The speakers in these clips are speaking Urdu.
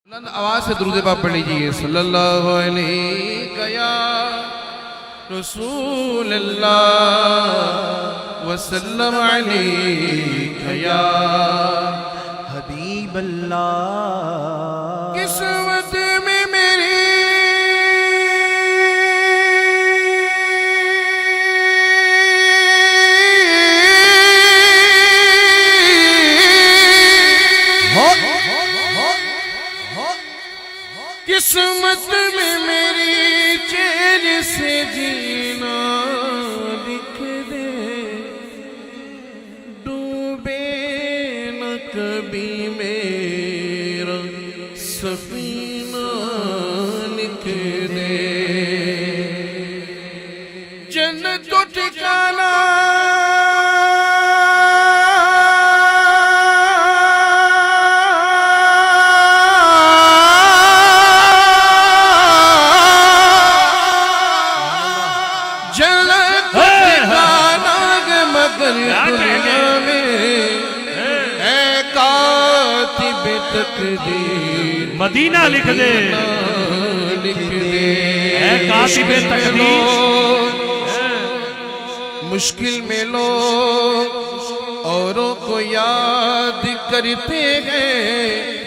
آواز سے درود پاک پڑھ لیجئے صلی اللہ علیہ یا رسول اللہ وسلم علیہ یا حبیب اللہ قسمت میں میری قسمت میں میری چین سے جینا لکھ دے ڈوبے نہ کبھی میرا سفینہ لکھ دے جنت کو ٹھکانا مدینہ لکھ دے اے کاتب تقدیر مشکل میں لوگ اوروں کو یاد کرتے ہیں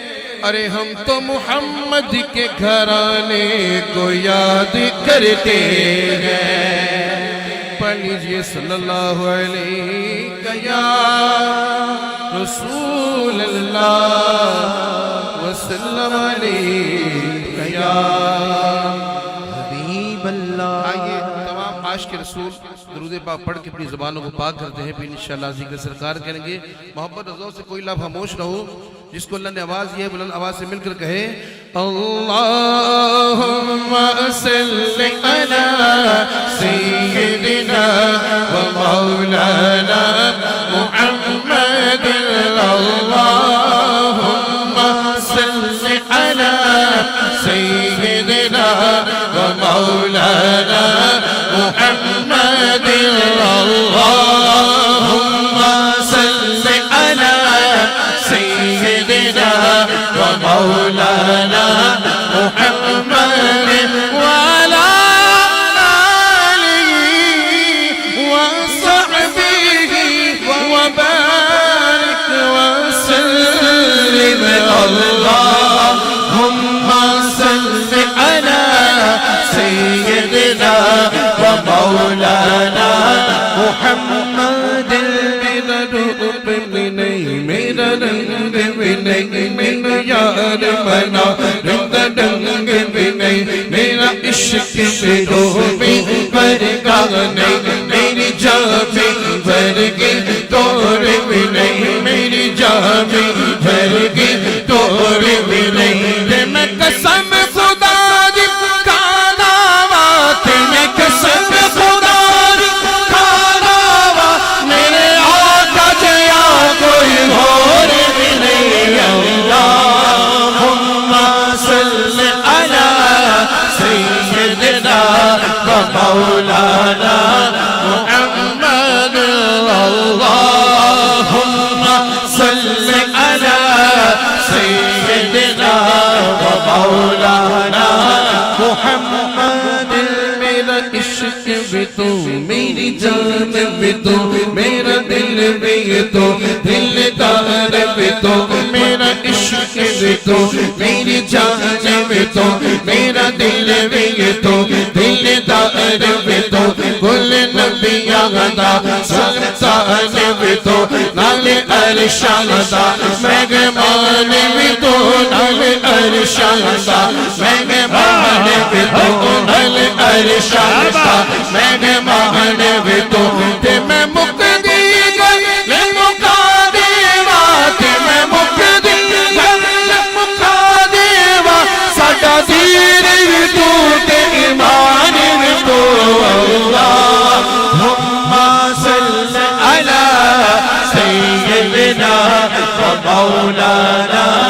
ارے ہم تو محمد کے گھرانے کو یاد کرتے ہیں پڑھ لیجئے صلی اللہ علیہ یا رسول اللہ وسلم علیہ یا حبیب اللہ آئیے تمام عاشق رسول درود پاک پڑھ کے اپنی زبانوں کو پاک کرتے ہیں پھر انشاءاللہ ذکر سرکار کریں گے محبت رضا سے کوئی لفظ خاموش نہ ہو جس کو اللہ نے آواز یہ بلند آواز سے مل کر کہے اللہم صلی علی سیدنا و مولانا محمد اللہم صلی علی سیدنا و مولانا محمد اللہم صلی علی سیدنا و مولانا محمد وعلا آلہ وصحبہ وبارک وسلم اللہم صلی علی سیدنا و مولانا محمد میرا روپ میں نہیں میرا رنگ میں نہیں میرا یار بنا رنگ ڈنگ میں نہیں میرا عشق میں رو میں برگا نہیں میری جان میں برگی دور میں نہیں میری جان میں برگی دور میں نہیں میں قسم خدا دی کھانا وات میں قسم خدا دی کھانا وات میرے آقا جیا کوئی اور بھی نہیں اللہم صلی علی سیدنا و مولانا محمد اللہم صلی علی سیدنا و مولانا محمد میرا عشق بھی تو میری جان بھی تو میرا دل بھی تو دلدار بھی تو میرا عشق بھی تو میری جان بھی تو میرا دل بھی تو دلدار بھی تو کل نبی آگا سلطان بھی تو نال ارشادہ مہمان بھی تو نال ارشادہ مہمان بھی تو نال ارشادہ مہمان بھی تو تے میں مقدی گل مکا دیوا تے میں مقدی گل مکا دیوا ساڈا دین بھی تو تے ایمان بھی تو اللہم صلی علی سیدنا و مولانا